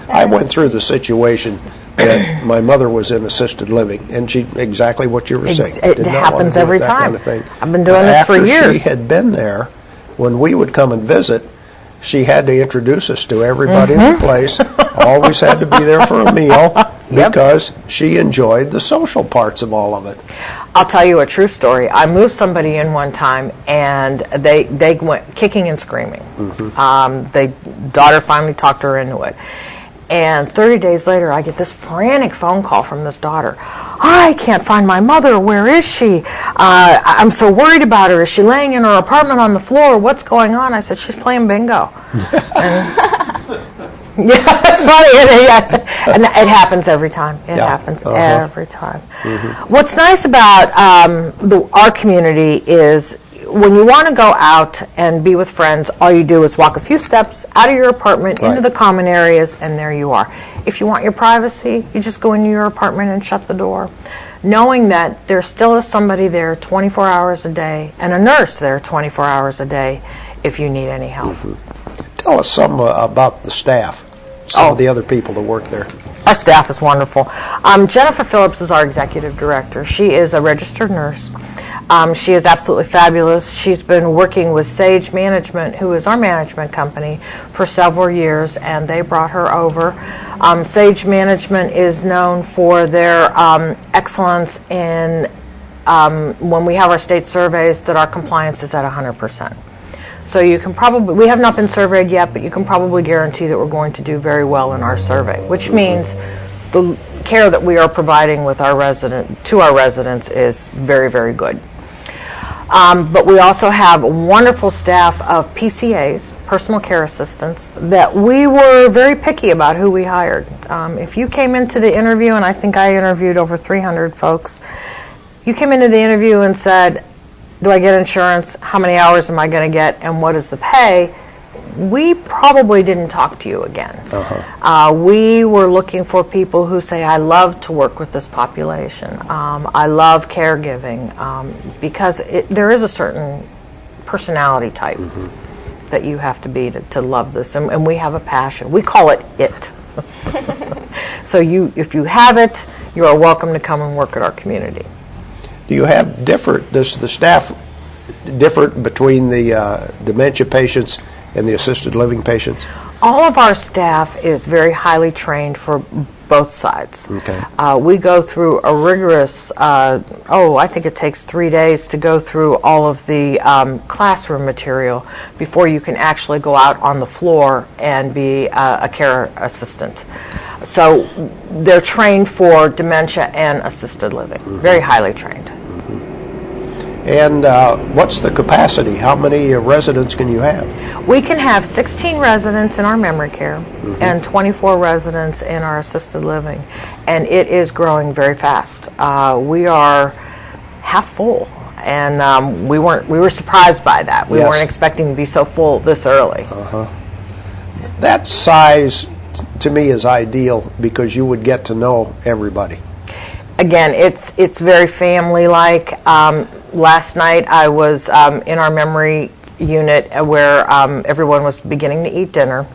I went through the situation that my mother was in assisted living, and she exactly what you were saying. It Did not want to happens do every that time. kind of thing. I've been doing this for years. After she had been there, when we would come and visit, she had to introduce us to everybody in the place. Always had to be there for a meal because she enjoyed the social parts of all of it. I'll tell you a true story. I moved somebody in one time, and they went kicking and screaming. Daughter finally talked her into it. And 30 days later, I get this frantic phone call from this daughter. I can't find my mother. Where is she? I'm so worried about her. Is she laying in her apartment on the floor? What's going on? I said, she's playing bingo. Yeah, it's funny. And it happens every time. It happens every time. What's nice about our community is when you want to go out and be with friends, all you do is walk a few steps out of your apartment into the common areas, and there you are. If you want your privacy, you just go into your apartment and shut the door, knowing that there still is somebody there 24 hours a day and a nurse there 24 hours a day if you need any help. Tell us some about the staff, some of the other people that work there. Our staff is wonderful. Jennifer Phillips is our executive director. She is a registered nurse. She is absolutely fabulous. She's been working with Sage Management, who is our management company, for several years, and they brought her over. Sage Management is known for their excellence in when we have our state surveys that our compliance is at 100%. So you can probably, we have not been surveyed yet, but you can probably guarantee that we're going to do very well in our survey, which means the care that we are providing with our to our residents is very, very good. But we also have a wonderful staff of PCAs, personal care assistants, that we were very picky about who we hired. If you came into the interview, and I think I interviewed over 300 folks, you came into the interview and said, do I get insurance? How many hours am I going to get? And what is the pay? We probably didn't talk to you again. We were looking for people who say, I love to work with this population. I love caregiving, because there is a certain personality type that you have to be to love this. And we have a passion. We call it IT. So if you have it, you are welcome to come and work at our community. Do you have does the staff differ between the dementia patients and the assisted living patients? All of our staff is very highly trained for both sides. We go through a rigorous, I think it takes 3 days to go through all of the classroom material before you can actually go out on the floor and be a care assistant. So they're trained for dementia and assisted living, very highly trained. And what's the capacity? How many residents can you have? We can have 16 residents in our memory care and 24 residents in our assisted living, and it is growing very fast. We are half full, and we were surprised by that. We weren't expecting to be so full this early. That size to me is ideal because you would get to know everybody. Again, it's very family-like. Last night I was in our memory unit where everyone was beginning to eat dinner,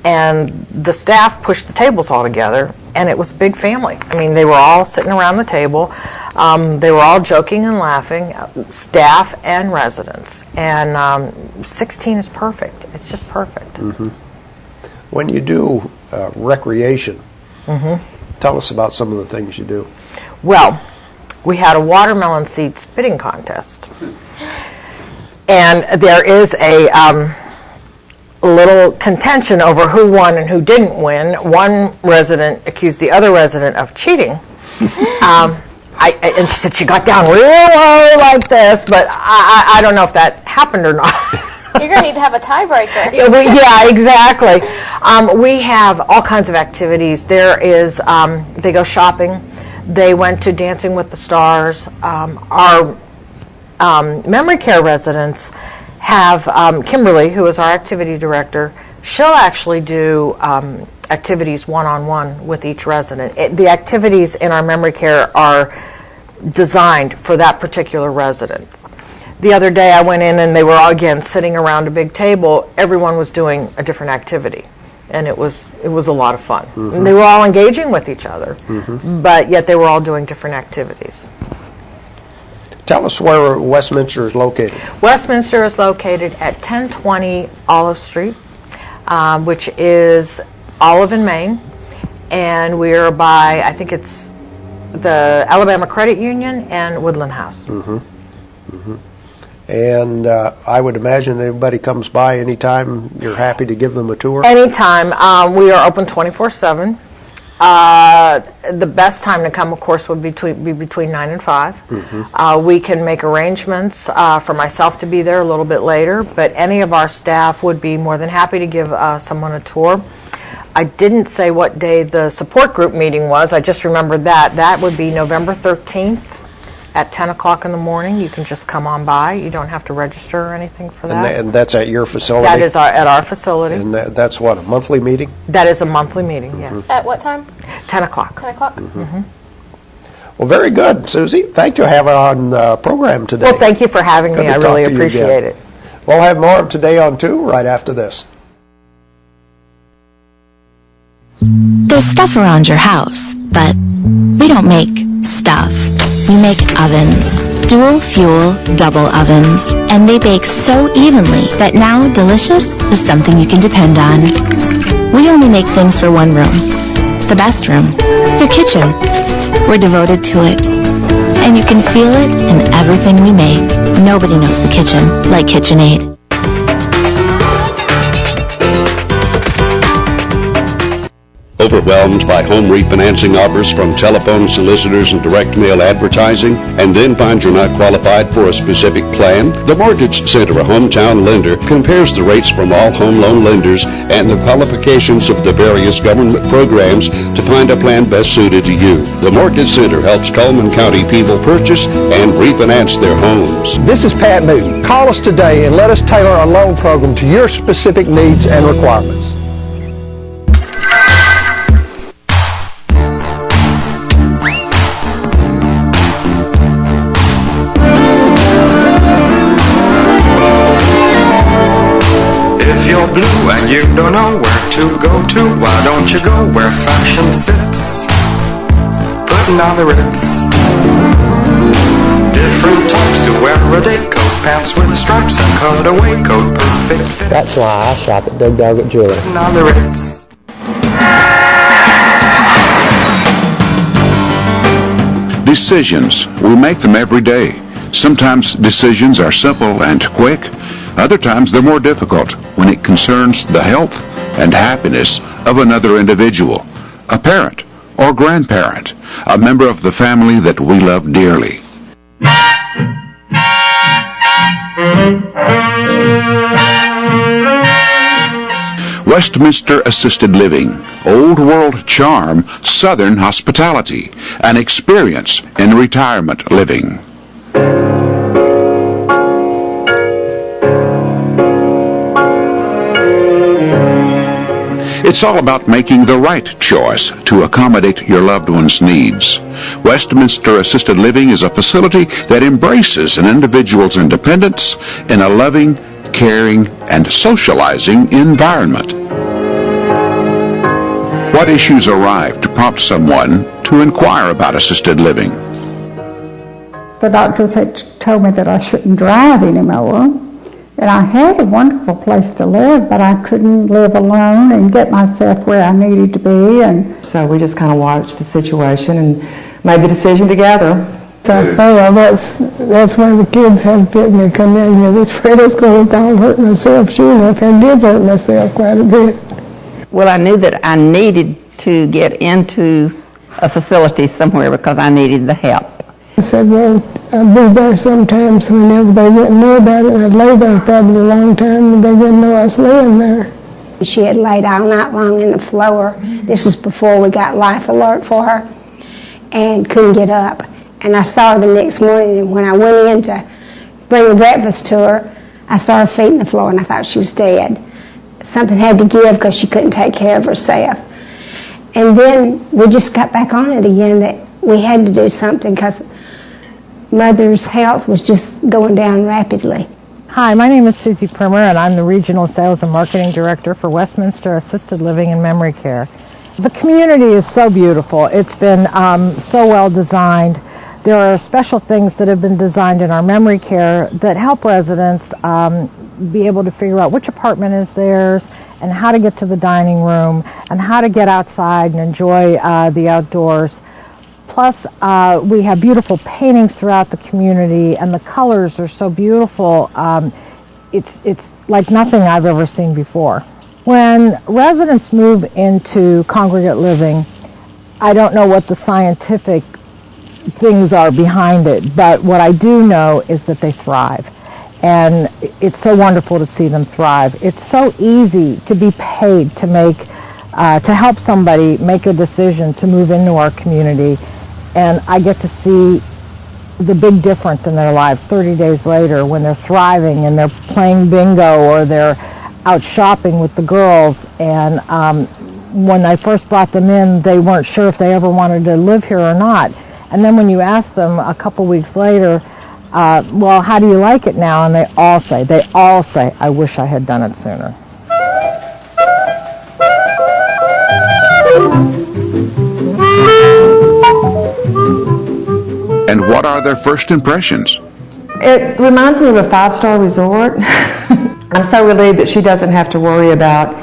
and the staff pushed the tables all together, and it was a big family. I mean, they were all sitting around the table. They were all joking and laughing, staff and residents, and 16 is perfect. It's just perfect. When you do recreation, tell us about some of the things you do. Well, we had a watermelon seed spitting contest, and there is a little contention over who won and who didn't win. One resident accused the other resident of cheating, and she said she got down real low like this, but I don't know if that happened or not. You're going to need to have a tiebreaker. Yeah, exactly. We have all kinds of activities. There is, they go shopping. They went to Dancing with the Stars. Our memory care residents have Kimberly, who is our activity director. She'll actually do activities one-on-one with each resident. The activities in our memory care are designed for that particular resident. The other day I went in and they were all again sitting around a big table. Everyone was doing a different activity, and it was a lot of fun. Mm-hmm. And they were all engaging with each other, but yet they were all doing different activities. Tell us where Westminster is located. Westminster is located at 1020 Olive Street, which is Olive and Main, and we're by, I think it's the Alabama Credit Union and Woodland House. And I would imagine everybody comes by anytime. You're happy to give them a tour? Anytime. We are open 24/7. The best time to come, of course, would be between 9 and 5. We can make arrangements for myself to be there a little bit later, but any of our staff would be more than happy to give someone a tour. I didn't say what day the support group meeting was. I just remembered that. That would be November 13th at 10 o'clock in the morning. You can just come on by. You don't have to register or anything for that. And that's at your facility? That is at our facility. And that's what, a monthly meeting? That is a monthly meeting, yes. At what time? 10 o'clock. 10 o'clock? Well, very good, Suzy. Thank you for having on the program today. Well, thank you for having me. I really appreciate it. We'll have more of Today on 2 right after this. There's stuff around your house, but we don't make stuff. We make ovens. Dual fuel, double ovens. And they bake so evenly that now delicious is something you can depend on. We only make things for one room. The best room. Your kitchen. We're devoted to it. And you can feel it in everything we make. Nobody knows the kitchen like KitchenAid. Overwhelmed by home refinancing offers from telephone solicitors and direct mail advertising, and then find you're not qualified for a specific plan? The Mortgage Center, a hometown lender, compares the rates from all home loan lenders and the qualifications of the various government programs to find a plan best suited to you. The Mortgage Center helps Coleman County people purchase and refinance their homes. This is Pat Newton. Call us today and let us tailor a loan program to your specific needs and requirements. Blue and you don't know where to go to, why don't you go where fashion sits, putting on the ritz. Different types who wear a day coat, pants with stripes and cutaway coat, perfect fit. That's why I shop at Doug Doggett Jewelry. Putting on the ritz. Decisions. We make them every day. Sometimes decisions are simple and quick. Other times they're more difficult when it concerns the health and happiness of another individual, a parent or grandparent, a member of the family that we love dearly. Westminster Assisted Living, old world charm, southern hospitality, an experience in retirement living. It's all about making the right choice to accommodate your loved one's needs. Westminster Assisted Living is a facility that embraces an individual's independence in a loving, caring, and socializing environment. What issues arrive to prompt someone to inquire about assisted living? The doctors had told me that I shouldn't drive anymore. And I had a wonderful place to live, but I couldn't live alone and get myself where I needed to be. And so we just kind of watched the situation and made the decision together. So that's why the kids had fit me come in here. This Freda's going to hurt myself. Sure enough, I did hurt myself quite a bit. Well, I knew that I needed to get into a facility somewhere because I needed the help. I said, well, I'd be there sometimes whenever they wouldn't know about it. I'd lay there probably a long time and they wouldn't know I was laying there. She had laid all night long in the floor. This is before we got Life Alert for her, and couldn't get up. And I saw her the next morning, and when I went in to bring breakfast to her, I saw her feet in the floor and I thought she was dead. Something had to give because she couldn't take care of herself. And then we just got back on it again that we had to do something because Mother's health was just going down rapidly. Hi, my name is Suzy Prymmer, and I'm the Regional Sales and Marketing Director for Westminster Assisted Living and Memory Care. The community is so beautiful. It's been so well designed. There are special things that have been designed in our memory care that help residents be able to figure out which apartment is theirs and how to get to the dining room and how to get outside and enjoy the outdoors. Plus, we have beautiful paintings throughout the community, and the colors are so beautiful. It's like nothing I've ever seen before. When residents move into congregate living, I don't know what the scientific things are behind it, but what I do know is that they thrive. And it's so wonderful to see them thrive. It's so easy to be paid to make, to help somebody make a decision to move into our community. And I get to see the big difference in their lives 30 days later when they're thriving and they're playing bingo or they're out shopping with the girls. And when I first brought them in, they weren't sure if they ever wanted to live here or not. And then when you ask them a couple weeks later, well, how do you like it now? And they all say, I wish I had done it sooner. And what are their first impressions? It reminds me of a 5-star resort. I'm so relieved that she doesn't have to worry about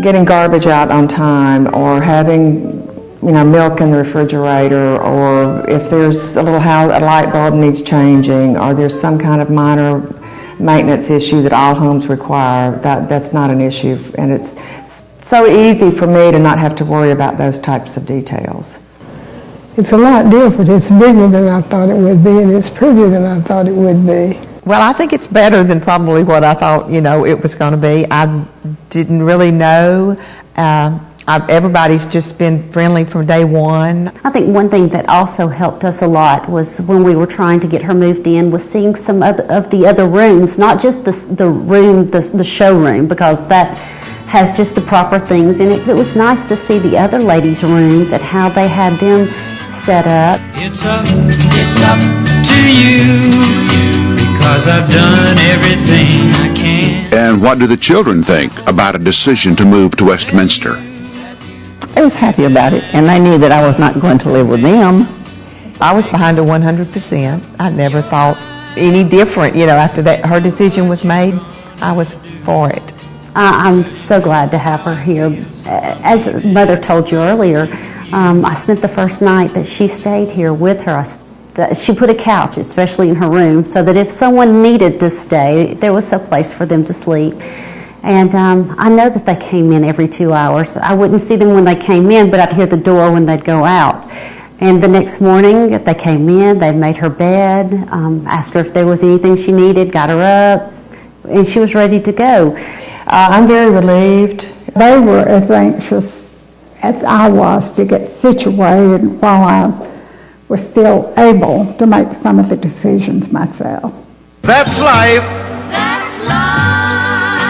getting garbage out on time or having milk in the refrigerator, or if there's a light bulb needs changing, or there's some kind of minor maintenance issue that all homes require. That's not an issue, and it's so easy for me to not have to worry about those types of details. It's a lot different. It's bigger than I thought it would be, and it's prettier than I thought it would be. Well, I think it's better than probably what I thought, it was going to be. I didn't really know. Everybody's just been friendly from day one. I think one thing that also helped us a lot was when we were trying to get her moved in was seeing some of the other rooms, not just the showroom, because that has just the proper things in it. It was nice to see the other ladies' rooms and how they had them set up. It's up to you, because I've done everything I can. And what do the children think about a decision to move to Westminster? I was happy about it, and I knew that I was not going to live with them. I was behind her 100%. I never thought any different. After that her decision was made, I was for it. I'm so glad to have her here. As Mother told you earlier, I spent the first night that she stayed here with her. She put a couch, especially in her room, so that if someone needed to stay, there was a place for them to sleep. And I know that they came in every 2 hours. I wouldn't see them when they came in, but I'd hear the door when they'd go out. And the next morning, they came in, they made her bed, asked her if there was anything she needed, got her up, and she was ready to go. I'm very relieved. They were as anxious as I was to get situated while I was still able to make some of the decisions myself. That's life. That's life.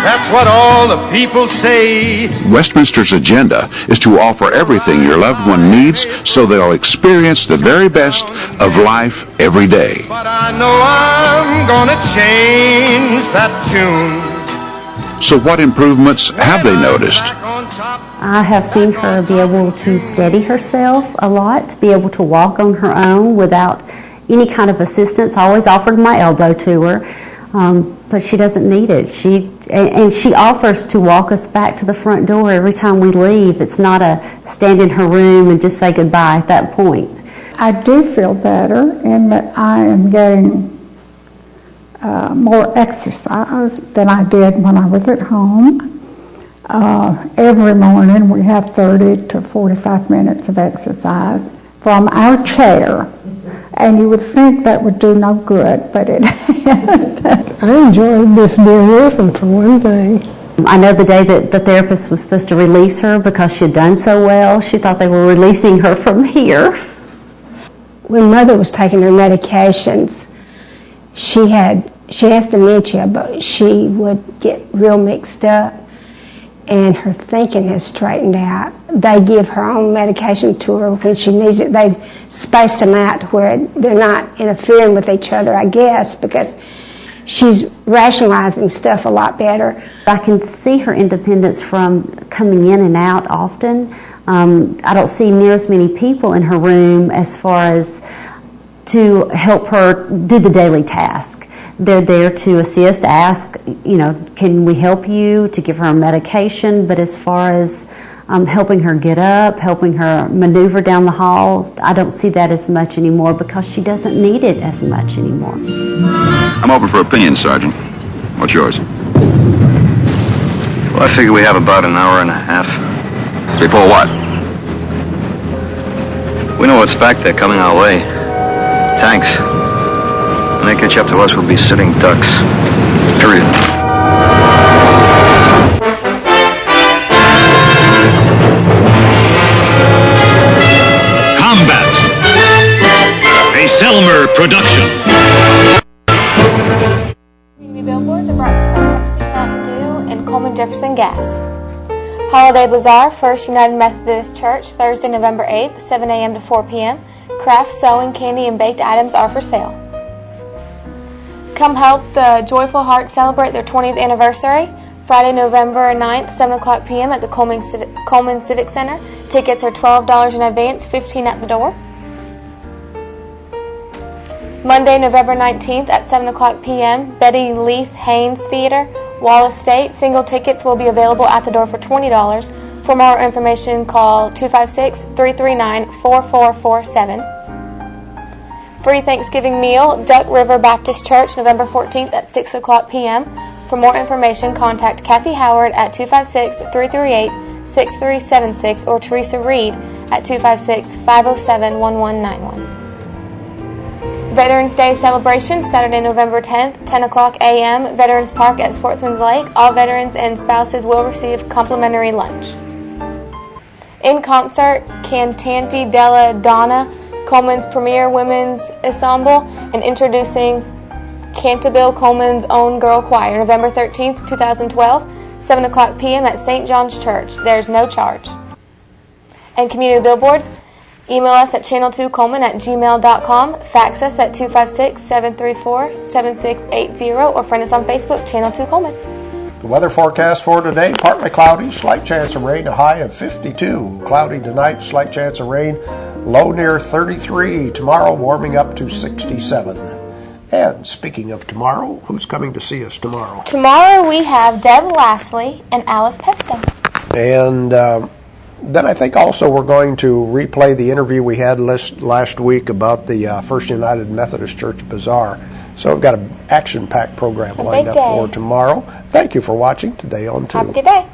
That's what all the people say. Westminster's agenda is to offer everything your loved one needs so they'll experience the very best of life every day. But I know I'm gonna change that tune. So what improvements have they noticed? I have seen her be able to steady herself a lot, be able to walk on her own without any kind of assistance. I always offered my elbow to her, but she doesn't need it. She offers to walk us back to the front door every time we leave. It's not a stand in her room and just say goodbye at that point. I do feel better in that I am getting more exercise than I did when I was at home. Every morning we have 30 to 45 minutes of exercise from our chair. And you would think that would do no good, but it has. I enjoyed this being with them, for one thing. I know the day that the therapist was supposed to release her because she had done so well, she thought they were releasing her from here. When Mother was taking her medications, she had she has dementia, but she would get real mixed up, and her thinking has straightened out. They give her own medication to her when she needs it. They've spaced them out to where they're not interfering with each other, I guess, because she's rationalizing stuff a lot better. I can see her independence from coming in and out often. I don't see near as many people in her room as far as to help her do the daily task. They're there to assist, ask, can we help you, to give her medication, but as far as helping her get up, helping her maneuver down the hall, I don't see that as much anymore because she doesn't need it as much anymore. I'm open for opinions, Sergeant. What's yours? Well, I figure we have about an hour and a half. Before what? We know what's back there coming our way. Tanks. When they catch up to us, we'll be sitting ducks. Period. Combat. A Selmer production. Community billboards are brought to you by Pepsi, Mountain Dew, and Coleman Jefferson Gas. Holiday Bazaar, First United Methodist Church, Thursday, November 8th, 7 a.m. to 4 p.m. Craft, sewing, candy, and baked items are for sale. Come help the Joyful Hearts celebrate their 20th anniversary. Friday, November 9th, 7 o'clock p.m. at the Coleman Civic Center. Tickets are $12 in advance, $15 at the door. Monday, November 19th at 7 o'clock p.m. Betty Leith Haynes Theater, Wall Estate. Single tickets will be available at the door for $20. For more information, call 256-339-4447. Free Thanksgiving meal, Duck River Baptist Church, November 14th at 6 o'clock p.m. For more information, contact Kathy Howard at 256-338-6376 or Teresa Reed at 256-507-1191. Veterans Day celebration, Saturday, November 10th, 10 o'clock a.m., Veterans Park at Sportsman's Lake. All veterans and spouses will receive complimentary lunch. In concert, Cantante della Donna, Coleman's premier women's ensemble, and introducing Cantabile, Coleman's own girl choir, November 13th, 2012, 7 o'clock p.m. at St. John's Church. There's no charge. And community billboards, email us at channel2coleman@gmail.com, fax us at 256-734-7680, or friend us on Facebook, Channel 2 Coleman. The weather forecast for today, partly cloudy, slight chance of rain, a high of 52. Cloudy tonight, slight chance of rain, low near 33. Tomorrow, warming up to 67. And speaking of tomorrow, who's coming to see us tomorrow? Tomorrow we have Deb Lastly and Alice Pesto. And then I think also we're going to replay the interview we had last week about the First United Methodist Church Bazaar. So we've got an action-packed program lined up for tomorrow. Thank you for watching today on 2. Have a good day.